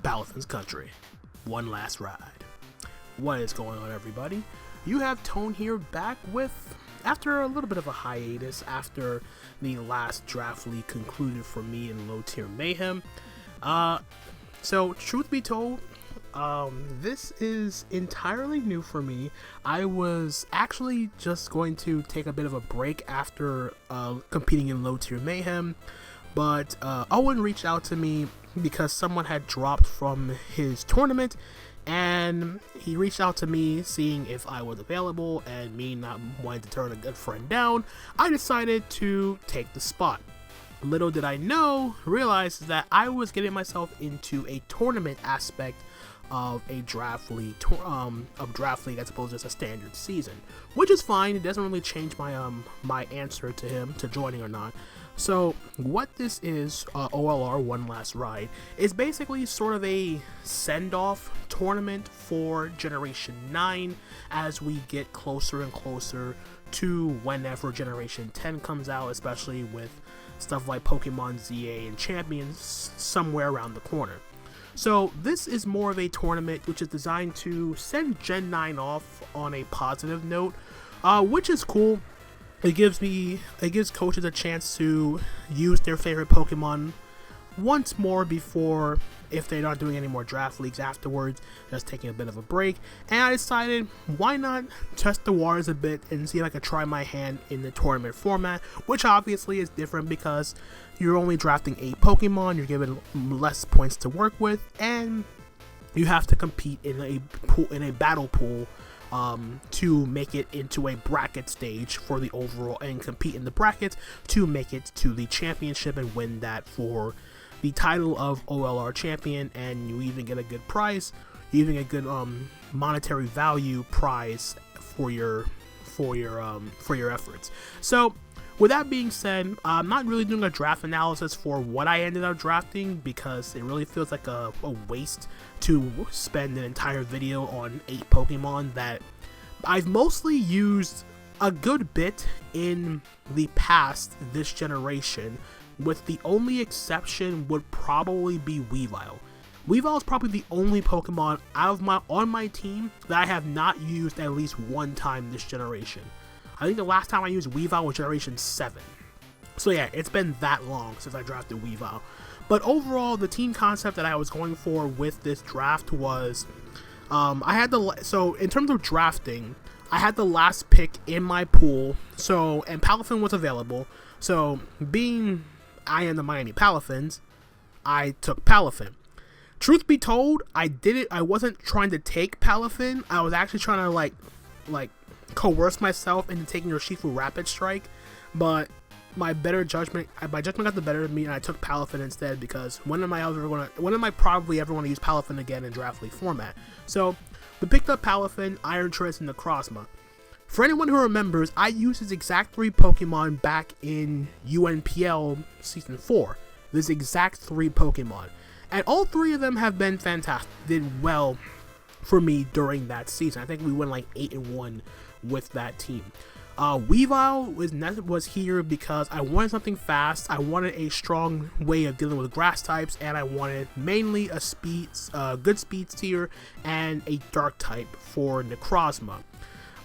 Palafins country. One last ride. What is going on, everybody? You have Tone here back with, after a little bit of a hiatus after the last draft league concluded for me in low tier mayhem. So truth be told, this is entirely new for me. I was actually just going to take a bit of a break after competing in low tier mayhem, but Owen reached out to me because someone had dropped from his tournament, and he reached out to me seeing if I was available, and me not wanting to turn a good friend down, I decided to take the spot. Little did I realize that I was getting myself into a tournament aspect of a draft league, as opposed to just a standard season, which is fine. It doesn't really change my my answer to him to joining or not. So what this is, OLR One Last Ride, is basically sort of a send-off tournament for Generation 9 as we get closer and closer to whenever Generation 10 comes out, especially with stuff like Pokemon ZA and Champions somewhere around the corner. So this is more of a tournament which is designed to send Gen 9 off on a positive note, which is cool. It gives coaches a chance to use their favorite Pokemon once more before, if they're not doing any more draft leagues afterwards, just taking a bit of a break. And I decided, why not test the waters a bit and see if I could try my hand in the tournament format, which obviously is different because you're only drafting 8 Pokemon, you're given less points to work with, and you have to compete in a battle pool to make it into a bracket stage for the overall, and compete in the brackets to make it to the championship and win that for the title of OLR champion. And you even get a good prize, you even get good monetary value prize for your efforts. So with that being said, I'm not really doing a draft analysis for what I ended up drafting because it really feels like a waste to spend an entire video on 8 Pokemon that I've mostly used a good bit in the past this generation, with the only exception would probably be Weavile. Weavile is probably the only Pokemon on my team that I have not used at least one time this generation. I think the last time I used Weavile was Generation 7. So yeah, it's been that long since I drafted Weavile. But overall, the team concept that I was going for with this draft was, so in terms of drafting, I had the last pick in my pool, and Palafin was available. So being I am the Miami Palafins, I took Palafin. Truth be told, I wasn't trying to take Palafin. I was actually trying to like coerce myself into taking Urshifu Rapid Strike, but my judgment got the better of me, and I took Palafin instead because when am I probably ever want to use Palafin again in draft league format? So we picked up Palafin, Iron Treads, and Necrozma. For anyone who remembers, I used his exact 3 Pokemon back in UNPL Season 4. This exact 3 Pokemon. And all 3 of them have been fantastic. Did well for me during that season. I think we went like 8-1 with that team. Weavile was here because I wanted something fast, I wanted a strong way of dealing with grass types, and I wanted mainly a good speed tier and a dark type for Necrozma.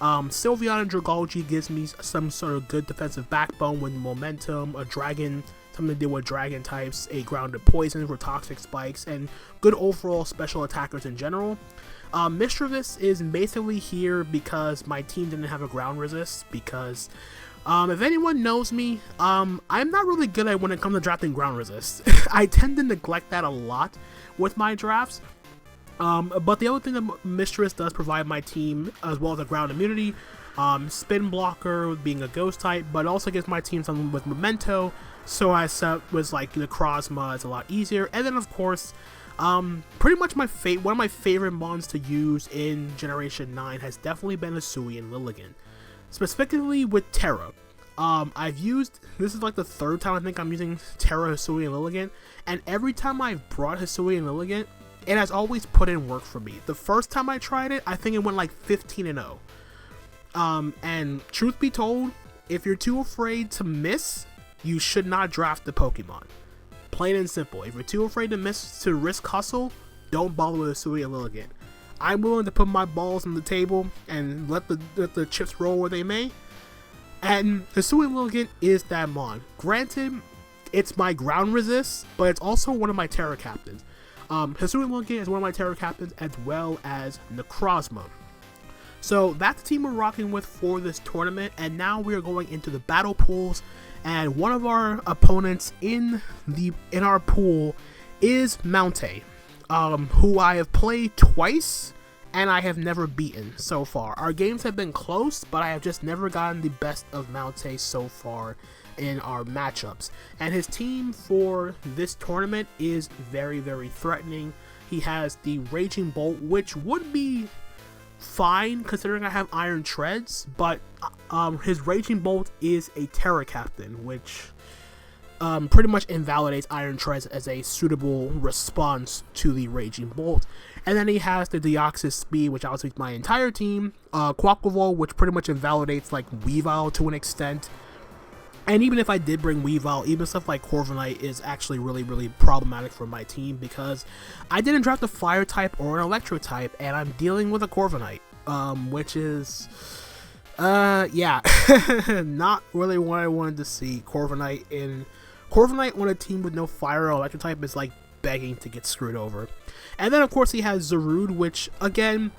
Sylveon and Dragalge gives me some sort of good defensive backbone with momentum, a dragon, something to deal with dragon types, a grounded poison for toxic spikes, and good overall special attackers in general. Mischievous is basically here because my team didn't have a ground resist, because if anyone knows me, I'm not really good at when it comes to drafting ground resist. I tend to neglect that a lot with my drafts. But the other thing that Mischievous does provide my team, as well as a ground immunity, spin blocker being a ghost type, but also gives my team something with memento, so I set was like Necrozma, it's a lot easier. And then of course, pretty much one of my favorite mons to use in Generation 9 has definitely been Hisui and Lilligant, specifically with Terra. This is like the 3rd time I think I'm using Terra, Hisui, and Lilligant, and every time I've brought Hisui and Lilligant, it has always put in work for me. The first time I tried it, I think it went like 15-0. And truth be told, if you're too afraid to miss, you should not draft the Pokemon. Plain and simple. If you're too afraid to miss to risk hustle, don't bother with Hisui and Lilligant. I'm willing to put my balls on the table and let the chips roll where they may. And Hisui and Lilligant is that mon. Granted, it's my ground resist, but it's also one of my Terra captains. Hisui and Lilligant is one of my Terra captains, as well as Necrozma. So that's the team we're rocking with for this tournament, and now we are going into the battle pools, and one of our opponents in our pool is Mountaih, who I have played twice and I have never beaten so far. Our games have been close, but I have just never gotten the best of Mountaih so far in our matchups. And his team for this tournament is very, very threatening. He has the Raging Bolt, which would be fine considering I have Iron Treads, but his Raging Bolt is a Terra captain, which pretty much invalidates Iron Treads as a suitable response to the Raging Bolt. And then he has the Deoxys Speed, which outspeeds my entire team, Quaquaval, which pretty much invalidates like Weavile to an extent. And even if I did bring Weavile, even stuff like Corviknight is actually really, really problematic for my team, because I didn't draft a Fire type or an Electric type, and I'm dealing with a Corviknight, which is, yeah, not really what I wanted to see. Corviknight on a team with no Fire or Electric type is like begging to get screwed over. And then, of course, he has Zarude, which, again,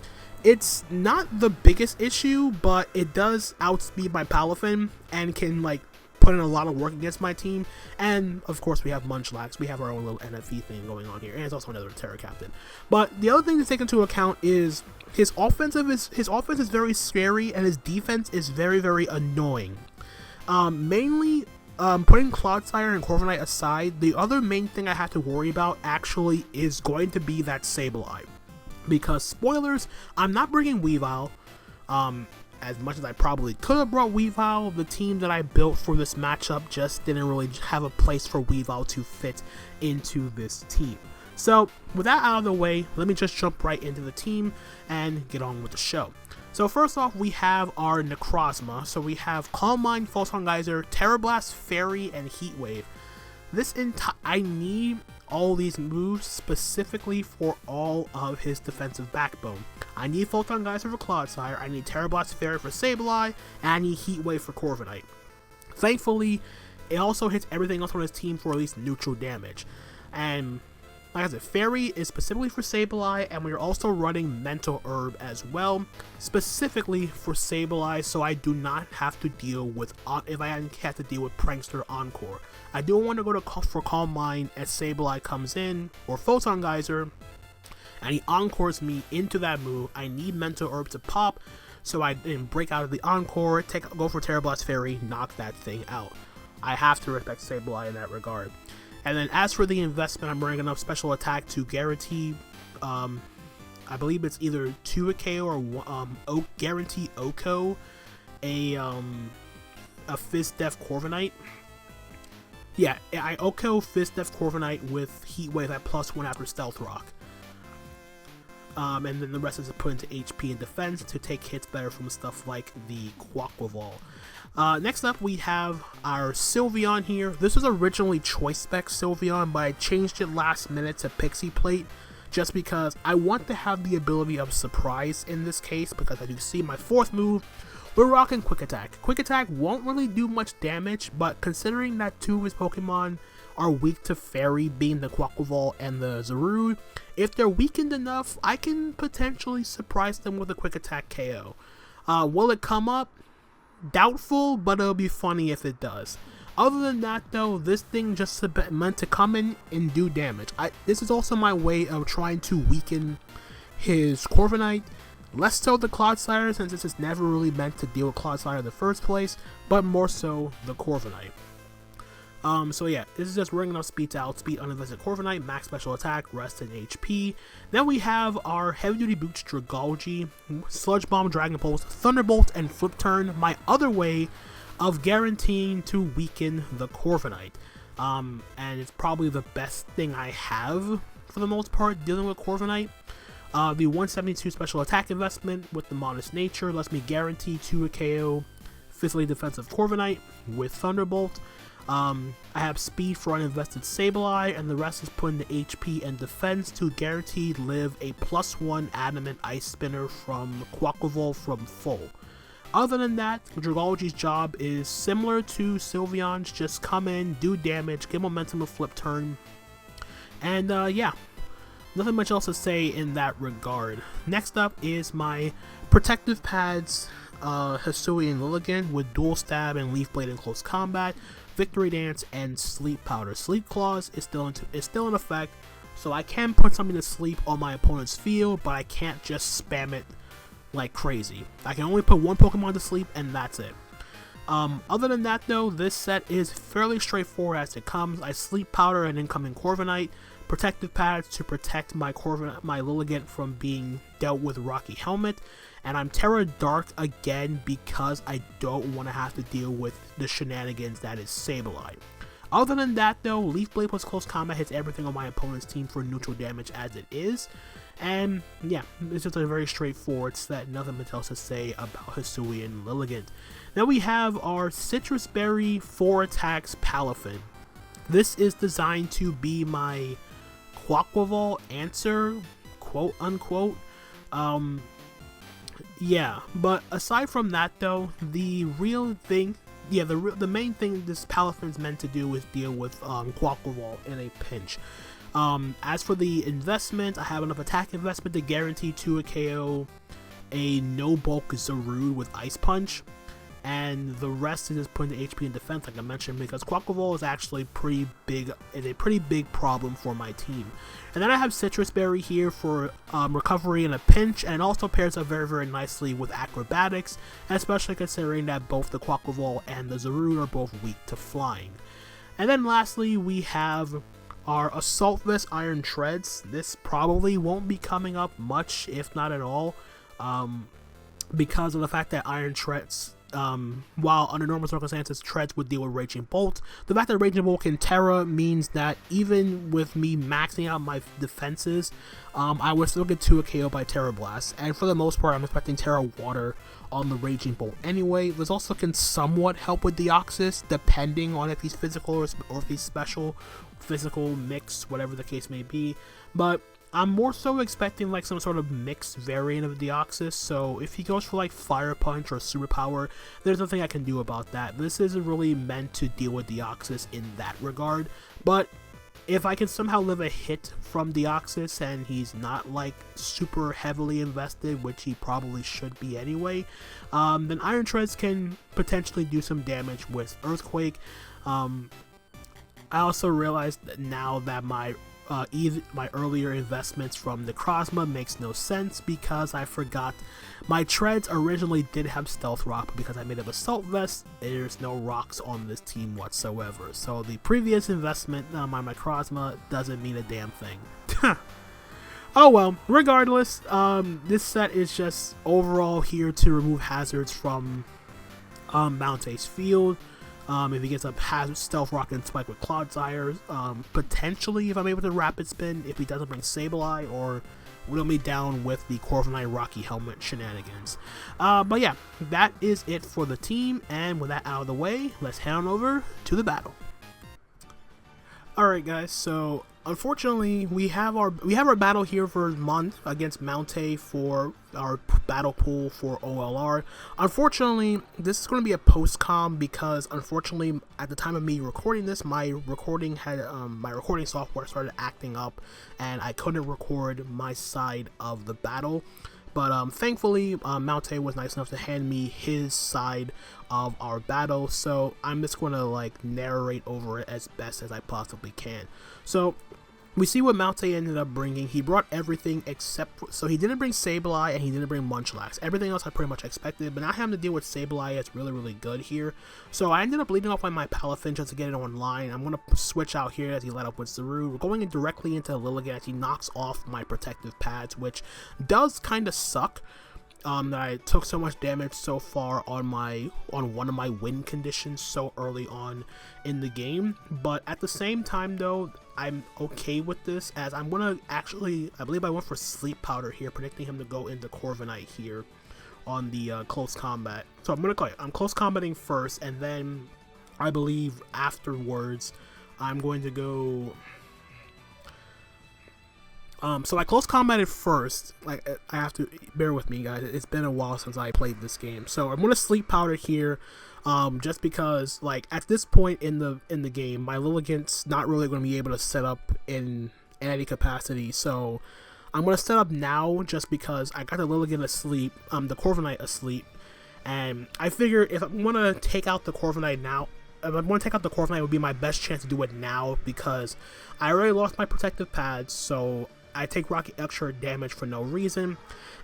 it's not the biggest issue, but it does outspeed my Palafin and can, like, put in a lot of work against my team. And of course we have Munchlax. We have our own little NFE thing going on here, and it's also another Terra captain. But the other thing to take into account is his offense is very scary, and his defense is very, very annoying. Mainly putting Clodsire and Corviknight aside, the other main thing I have to worry about actually is going to be that Sableye, because spoilers, I'm not bringing Weavile. As much as I probably could have brought Weavile, the team that I built for this matchup just didn't really have a place for Weavile to fit into this team. So with that out of the way, let me just jump right into the team and get on with the show. So first off, we have our Necrozma. So we have Calm Mind, Photon Geyser, Terra Blast, Fairy, and Heat Wave. I need all these moves specifically for all of his defensive backbone. I need Photon Geyser for Clodsire, I need Terra Blast Fairy for Sableye, and I need Heat Wave for Corviknight. Thankfully, it also hits everything else on his team for at least neutral damage. And like I said, Fairy is specifically for Sableye, and we are also running Mental Herb as well, specifically for Sableye, so I do not have to deal with, if I have to deal with Prankster Encore. I do want to go for Calm Mind as Sableye comes in, or Photon Geyser, and he Encores me into that move. I need Mental Herb to pop, so I then break out of the Encore, go for Terra Blast Fairy, knock that thing out. I have to respect Sableye in that regard. And then as for the investment, I'm bringing up Special Attack to guarantee, I believe it's either 2 KO or guarantee Oko a Fizz Def Corviknight. Yeah, I Oko Fizz Def Corviknight with Heat Wave at +1 after Stealth Rock. And then the rest is put into HP and defense to take hits better from stuff like the Quaquaval. Next up, we have our Sylveon here. This was originally Choice Spec Sylveon, but I changed it last minute to Pixie Plate just because I want to have the ability of Surprise in this case, because as you see my fourth move, we're rocking Quick Attack. Quick Attack won't really do much damage, but considering that 2 of his Pokemon are weak to Fairy, being the Quaquaval and the Zarude, if they're weakened enough, I can potentially surprise them with a Quick Attack KO. Will it come up? Doubtful, but it'll be funny if it does. Other than that though, this thing just meant to come in and do damage. This is also my way of trying to weaken his Corviknight. Less so the Clodsire, since this is never really meant to deal with Clodsire in the first place, but more so the Corviknight. So yeah, this is just ringing up speed to outspeed uninvested Corviknight, max special attack, rest, and HP. Then we have our heavy duty boots Dragalge, Sludge Bomb, Dragon Pulse, Thunderbolt, and Flip Turn, my other way of guaranteeing to weaken the Corviknight. And it's probably the best thing I have for the most part dealing with Corviknight. The 172 special attack investment with the Modest Nature lets me guarantee 2 KO physically defensive Corviknight with Thunderbolt. I have speed for uninvested Sableye, and the rest is put into HP and defense to guaranteed live a +1 adamant ice spinner from Quaquaval from full. Other than that, Dragology's job is similar to Sylveon's, just come in, do damage, give momentum a flip turn, and yeah, nothing much else to say in that regard. Next up is my protective pads, Hisui and Lilligant with dual stab and leaf blade in close combat, victory dance, and sleep powder. Sleep clause is still in effect, so I can put something to sleep on my opponent's field, but I can't just spam it like crazy. I can only put one Pokemon to sleep, and that's it. Other than that though, this set is fairly straightforward as it comes. I sleep powder an incoming Corviknight, protective pads to protect my Lilligant from being dealt with Rocky Helmet, and I'm Terra Dark again because I don't want to have to deal with the shenanigans that is Sableye. Other than that though, Leaf Blade plus close combat hits everything on my opponent's team for neutral damage as it is, and yeah, it's just a very straightforward set, nothing much else to say about Hisui and Lilligant. Now we have our Citrus Berry 4 attacks Palafin. This is designed to be my Quaquaval answer, quote unquote. Yeah, but aside from that though, the real thing, yeah, the main thing this Palafin's meant to do is deal with Quaquaval in a pinch. As for the investment, I have enough attack investment to guarantee to a KO a no bulk Zarude with Ice Punch, and the rest is just putting the HP and defense like I mentioned, because Quaquaval is actually a pretty big problem for my team. And then I have Citrus Berry here for recovery in a pinch, and it also pairs up very, very nicely with acrobatics, especially considering that both the Quaquaval and the Zarude are both weak to flying. And then lastly, we have our Assault Vest Iron Treads. This probably won't be coming up much, if not at all, because of the fact that Iron Treads, while under normal circumstances Treads would deal with Raging Bolt, the fact that Raging Bolt can Terra means that even with me maxing out my defenses, I would still get 2 KO by Terra Blast, and for the most part I'm expecting Terra Water on the Raging Bolt anyway. This also can somewhat help with Deoxys, depending on if he's physical or if he's special, physical, mix, whatever the case may be, but I'm more so expecting like some sort of mixed variant of Deoxys, so if he goes for like Fire Punch or Superpower, there's nothing I can do about that. This isn't really meant to deal with Deoxys in that regard, but if I can somehow live a hit from Deoxys and he's not like super heavily invested, which he probably should be anyway, then Iron Treads can potentially do some damage with Earthquake. I also realized that now that my earlier investments from Necrozma makes no sense, because I forgot my Treads originally did have Stealth Rock, but because I made up Assault Vest, there's no rocks on this team whatsoever. So the previous investment on my Necrozma doesn't mean a damn thing. Oh well, regardless, this set is just overall here to remove hazards from Mountaih's field. If he gets a hazard Stealth Rock and Spike with Clodsire, potentially if I'm able to Rapid Spin, if he doesn't bring Sableye, or whittle me down with the Corviknight Rocky Helmet shenanigans. But yeah, that is it for the team, and with that out of the way, let's head on over to the battle. Alright guys, so unfortunately we have our battle here for a month against Mountaih for our battle pool for OLR. Unfortunately, this is going to be a post-com because unfortunately at the time of me recording this, my recording software started acting up and I couldn't record my side of the battle. But thankfully, Mountaih was nice enough to hand me his side of our battle, so I'm just going to like narrate over it as best as I possibly can. So we see what Mountaih ended up bringing. He brought everything except, so he didn't bring Sableye and he didn't bring Munchlax. Everything else I pretty much expected, but not having to deal with Sableye is really, really good here. So I ended up leading off on my Palafin just to get it online. I'm going to switch out here as he led up with Zarude. We're going directly into Lilligant as he knocks off my protective pads, which does kind of suck. That I took so much damage so far on one of my win conditions so early on in the game, but at the same time though, I'm okay with this, as I'm gonna actually, I believe I went for Sleep Powder here, predicting him to go into Corviknight here on the close combat. So I'm close combating first, and then I believe afterwards I'm going to go. So I close combated first. Like, I have to bear with me, guys. It's been a while since I played this game, so I'm gonna sleep powder here, just because, like, at this point in the game, my Lilligant's not really gonna be able to set up in any capacity. So I'm gonna set up now, just because I got the Lilligant asleep, the Corviknight asleep, and I figure if I'm gonna take out the Corviknight now. If I'm going to take out the Corviknight, it would be my best chance to do it now, because I already lost my protective pads, so I take Rocky extra damage for no reason.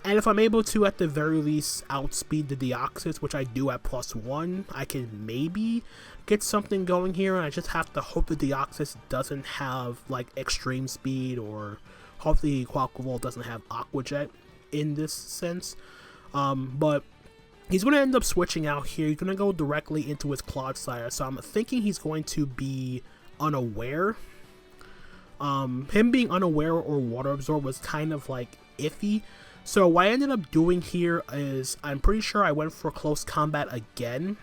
And if I'm able to, at the very least, outspeed the Deoxys, which I do at +1, I can maybe get something going here, and I just have to hope the Deoxys doesn't have, like, extreme speed, or hope the Quaquaval doesn't have Aqua Jet in this sense. But he's going to end up switching out here. He's going to go directly into his Clodsire, so I'm thinking he's going to be unaware. Him being unaware or water absorb was kind of like iffy. So what I ended up doing here is, I'm pretty sure I went for close combat again.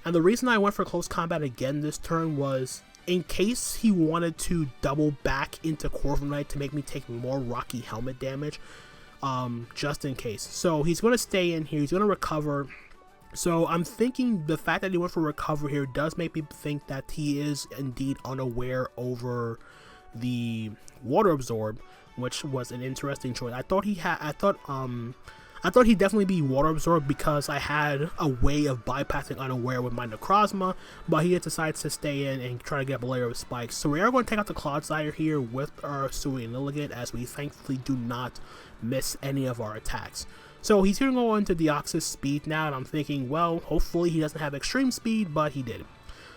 And the reason I went for close combat again this turn was in case he wanted to double back into Corviknight to make me take more Rocky Helmet damage. Just in case. So he's going to stay in here. He's going to recover. So I'm thinking the fact that he went for recover here does make me think that he is indeed unaware over the water absorb, which was an interesting choice. I thought he'd definitely be water absorbed because I had a way of bypassing unaware with my Necrozma, but he decides to stay in and try to get up a layer of spikes. So we are going to take out the Clodsire here with our Sui and Lilligant, as we thankfully do not miss any of our attacks. So he's going to go into Deoxys speed now, and I'm thinking, well, hopefully he doesn't have extreme speed, but he did.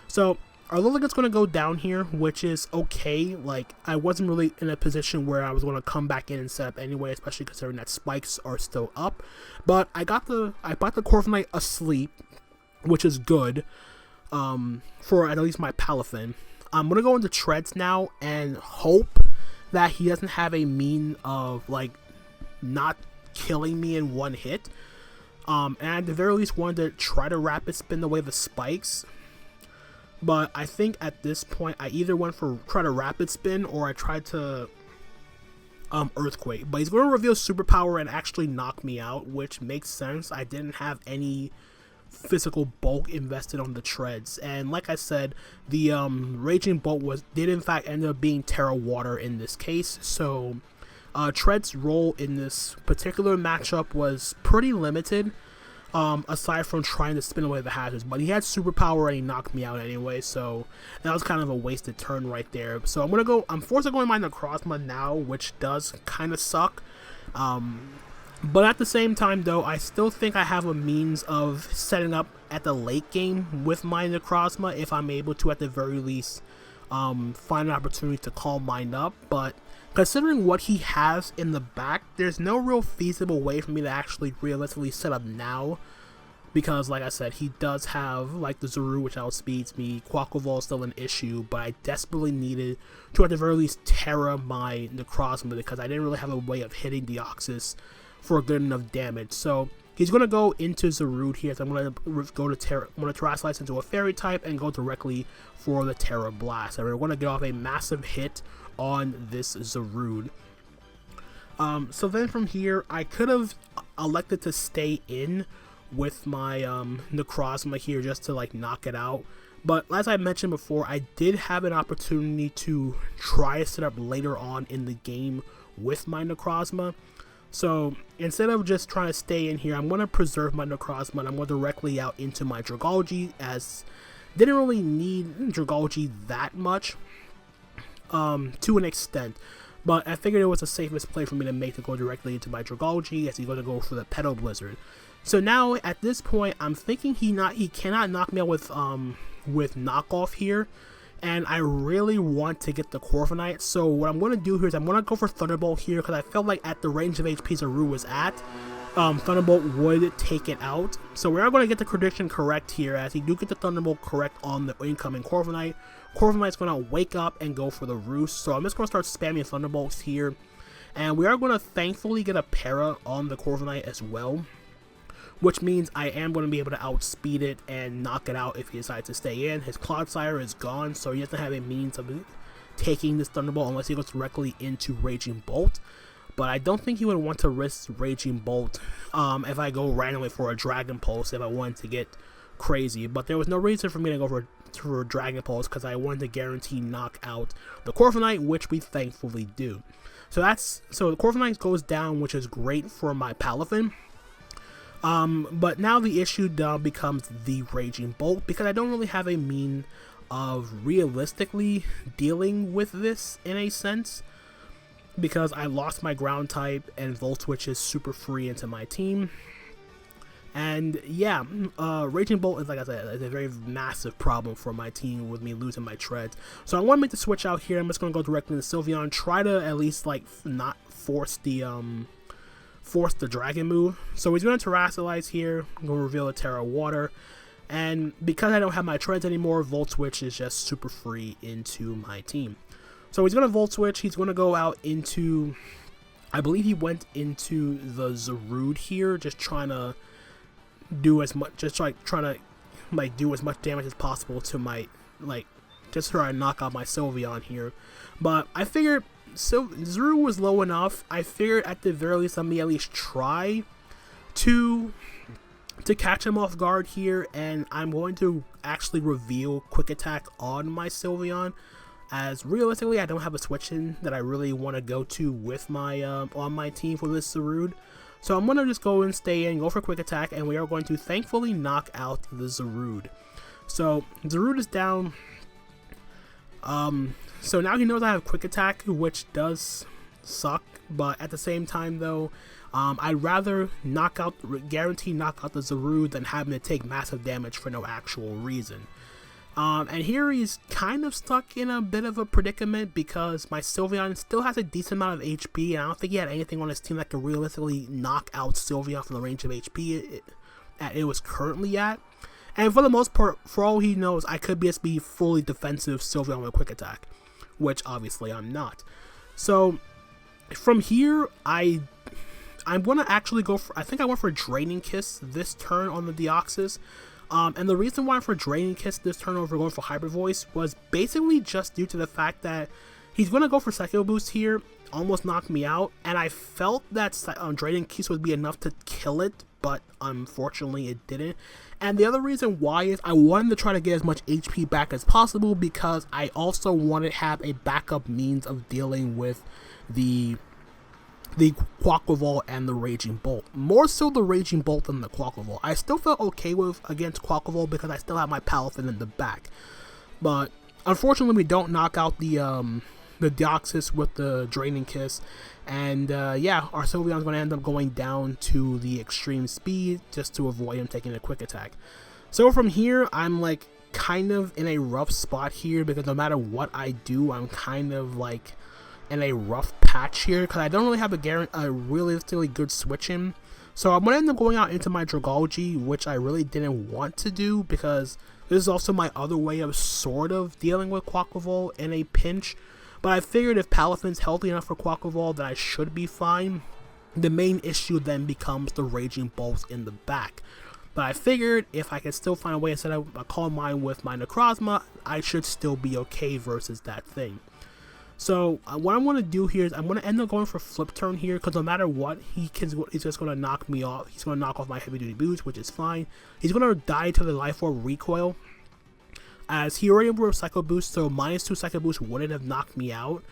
So our Lilligant's going to go down here, which is okay. Like, I wasn't really in a position where I was going to come back in and set up anyway, especially considering that spikes are still up. But I bought the Corviknight asleep, which is good, for at least my Palafin. I'm going to go into Treads now and hope that he doesn't have a mean of, like, not killing me in one hit. And at the very least wanted to try to rapid spin away the spikes. But I think at this point I either went for try to rapid spin or I tried to Earthquake. But he's going to reveal superpower and actually knock me out, which makes sense. I didn't have any physical bulk invested on the Treads, and like I said, the Raging Bolt did in fact end up being Terra Water in this case. So Tread's role in this particular matchup was pretty limited, aside from trying to spin away the hazards, but he had superpower and he knocked me out anyway, so that was kind of a wasted turn right there. So I'm forced to go in my Necrozma now, which does kind of suck. But at the same time though, I still think I have a means of setting up at the late game with my Necrozma if I'm able to at the very least find an opportunity to call mine up. But considering what he has in the back, there's no real feasible way for me to actually realistically set up now, because like I said, he does have like the Zuru, which outspeeds me. Quaquaval is still an issue, but I desperately needed to at the very least Terra my Necrozma because I didn't really have a way of hitting Deoxys for good enough damage. So he's going to go into Zarude here. So I'm going to go to Terra. I'm going to Terrasilize into a Fairy type and go directly for the Terra Blast. And we're going to get off a massive hit on this Zarude. So then from here, I could have elected to stay in with my Necrozma here just to like knock it out. But as I mentioned before, I did have an opportunity to try to set up later on in the game with my Necrozma. So instead of just trying to stay in here, I'm going to preserve my Necrozma and I'm going directly out into my Dragalge, as didn't really need Dragalge that much to an extent. But I figured it was the safest play for me to make to go directly into my Dragalge, as he's going to go for the Petal Blizzard. So now at this point, I'm thinking he cannot knock me out with knockoff here. And I really want to get the Corviknight, so what I'm going to do here is I'm going to go for Thunderbolt here, because I felt like at the range of HP Zaru was at, Thunderbolt would take it out. So we are going to get the prediction correct here, as he do get the Thunderbolt correct on the incoming Corviknight. Corviknight's going to wake up and go for the Roost, so I'm just going to start spamming Thunderbolts here. And we are going to thankfully get a Para on the Corviknight as well, which means I am going to be able to outspeed it and knock it out if he decides to stay in. His Clodsire is gone, so he doesn't have a means of taking this Thunderbolt unless he goes directly into Raging Bolt. But I don't think he would want to risk Raging Bolt if I go randomly for a Dragon Pulse if I wanted to get crazy. But there was no reason for me to go for Dragon Pulse because I wanted to guarantee knock out the Corviknight, which we thankfully do. So the Corviknight goes down, which is great for my Palafin. But now the issue becomes the Raging Bolt, because I don't really have a mean of realistically dealing with this in a sense, because I lost my ground type and Volt Switch is super free into my team. And yeah, Raging Bolt is, like I said, is a very massive problem for my team with me losing my treads. So I want to make the switch out here. I'm just going to go directly into Sylveon, try to at least like not force the dragon move. So he's going to Terrasilize here. I'm going to reveal a Terra Water. And because I don't have my treads anymore, Volt Switch is just super free into my team. So he's going to Volt Switch. He's going to go out into, I believe he went into the Zarude here, just trying to do as much, trying to do as much damage as possible to my, just try to knock out my Sylveon here. But I figured Zarude was low enough. I figured at the very least, let me at least try to catch him off guard here, and I'm going to actually reveal Quick Attack on my Sylveon, as realistically I don't have a switch in that I really want to go to with my on my team for this Zarude. So I'm going to just go and stay in, go for Quick Attack, and we are going to thankfully knock out the Zarude. So Zarude is down. So now he knows I have Quick Attack, which does suck, but at the same time though, I'd rather guarantee knock out the Zarude than having to take massive damage for no actual reason. And here he's kind of stuck in a bit of a predicament because my Sylveon still has a decent amount of HP, and I don't think he had anything on his team that could realistically knock out Sylveon from the range of HP it was currently at. And for the most part, for all he knows, I could just be fully defensive Sylveon with Quick Attack, which obviously I'm not. So from here, I'm going to actually go for, I think I went for Draining Kiss this turn on the Deoxys. And the reason why for Draining Kiss this turn over going for Hyper Voice was basically just due to the fact that he's going to go for Psycho Boost here, almost knock me out, and I felt that Draining Kiss would be enough to kill it, but unfortunately it didn't. And the other reason why is I wanted to try to get as much HP back as possible, because I also wanted to have a backup means of dealing with the Quaquaval and the Raging Bolt. More so the Raging Bolt than the Quaquaval. I still felt okay with against Quaquaval because I still have my Palafin in the back. But unfortunately we don't knock out the Deoxys with the Draining Kiss. And yeah, our Sylveon's going to end up going down to the extreme speed just to avoid him taking a Quick Attack. So from here, I'm like kind of in a rough spot here because no matter what I do, I'm kind of like in a rough patch here because I don't really have a realistically good switch in. So I'm going to end up going out into my Dragalge, which I really didn't want to do because this is also my other way of sort of dealing with Quaquaval in a pinch. But I figured if Palafin's healthy enough for Quaquaval, then I should be fine. The main issue then becomes the Raging Bolts in the back. But I figured if I could still find a way to set up a Calm Mind with my Necrozma, I should still be okay versus that thing. So what I want to do here is I'm going to end up going for Flip Turn here because no matter what, he's just going to knock me off. He's going to knock off my Heavy Duty Boots, which is fine. He's going to die to the Life Orb Recoil, as he already wore Psycho Boost, so -2 Psycho Boost wouldn't have knocked me out.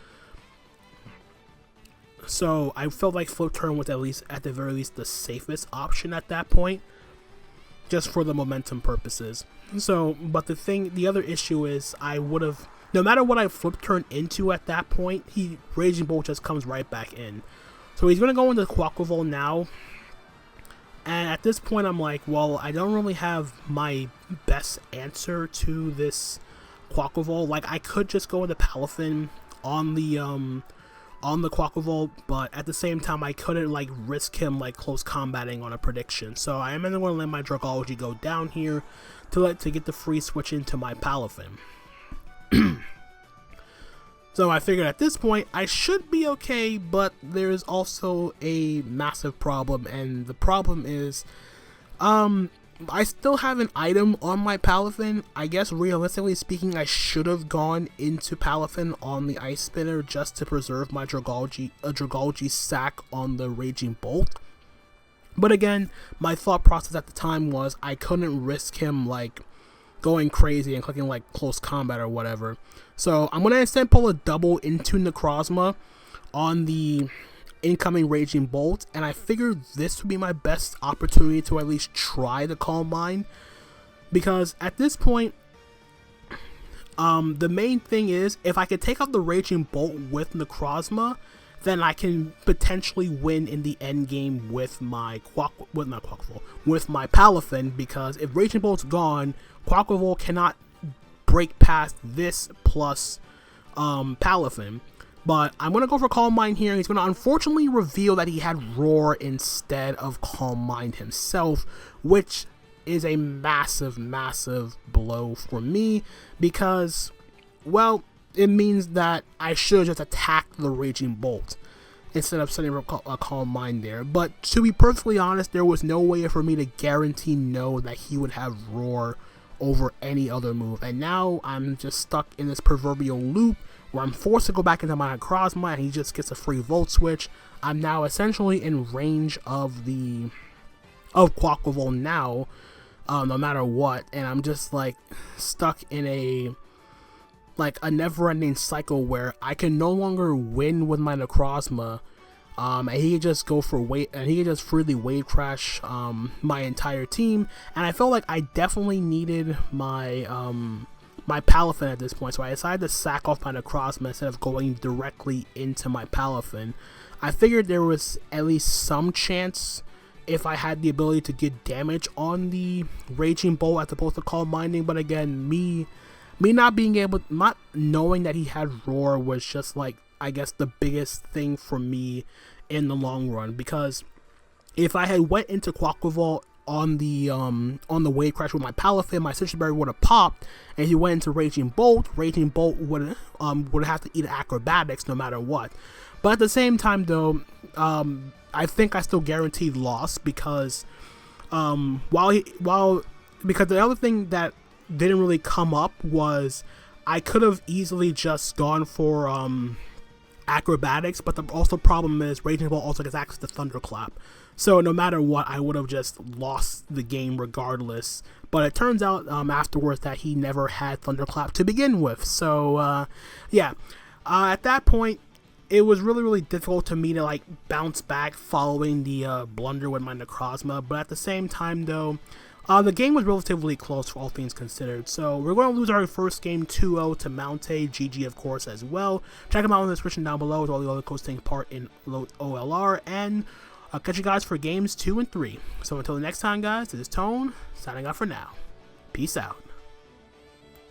So I felt like Flip Turn was at the very least the safest option at that point, just for the momentum purposes. So, but the other issue is I would have, no matter what I Flip Turn into at that point, Raging Bolt just comes right back in. So he's going to go into Quaquaval now. And at this point, I'm like, well, I don't really have my best answer to this Quaquaval. Like, I could just go into Palafin on the Quaquaval, but at the same time, I couldn't like risk him like close combating on a prediction. So I am going to let my Dragalge go down here to get the free switch into my Palafin. So I figured at this point I should be okay, but there's also a massive problem, and the problem is I still have an item on my Palafin. I guess realistically speaking, I should have gone into Palafin on the Ice Spinner just to preserve my Dragalge sack on the Raging Bolt. But again, my thought process at the time was I couldn't risk him like going crazy and clicking like close combat or whatever. So I'm gonna instead pull a double into Necrozma on the incoming Raging Bolt, and I figured this would be my best opportunity to at least try the Calm Mind, because at this point, the main thing is if I could take out the Raging Bolt with Necrozma, then I can potentially win in the end game with my with my Palafin, because if Raging Bolt's gone, Quaquaval cannot break past this plus Palafin. But I'm going to go for Calm Mind here. He's going to unfortunately reveal that he had Roar instead of Calm Mind himself, which is a massive, massive blow for me because, well, it means that I should have just attacked the Raging Bolt instead of setting a Calm Mind there. But to be perfectly honest, there was no way for me to guarantee no that he would have Roar over any other move. And now I'm just stuck in this proverbial loop where I'm forced to go back into my Necrozma and he just gets a free Volt Switch. I'm now essentially in range of Quaquaval now, no matter what, and I'm just like stuck in a never-ending cycle where I can no longer win with my Necrozma, and he can just go for he can just freely Wave Crash my entire team, and I felt like I definitely needed my my Palafin at this point, so I decided to sack off my Necrozma instead of going directly into my Palafin. I figured there was at least some chance if I had the ability to get damage on the Raging Bolt as opposed to Calm Minding, but again, me not knowing that he had Roar was just like, I guess, the biggest thing for me in the long run, because if I had went into Quaquaval on the Wave Crash with my Palafin, my Citrus Berry would have popped, and if he went into Raging Bolt would have to eat Acrobatics no matter what. But at the same time though, I think I still guaranteed loss because because the other thing that didn't really come up was I could have easily just gone for Acrobatics, but the also problem is Raging Bolt also gets access to Thunderclap. So no matter what, I would have just lost the game regardless. But it turns out afterwards that he never had Thunderclap to begin with. So yeah, at that point, it was really, really difficult to me to like bounce back following the blunder with my Necrozma. But at the same time, though, the game was relatively close for all things considered. So we're going to lose our first game 2-0 to Mountaih, GG of course as well. Check them out in the description down below with all the other codes taking part in OLR, and I'll catch you guys for games 2 and 3. So until the next time, guys, this is Tone, signing off for now. Peace out.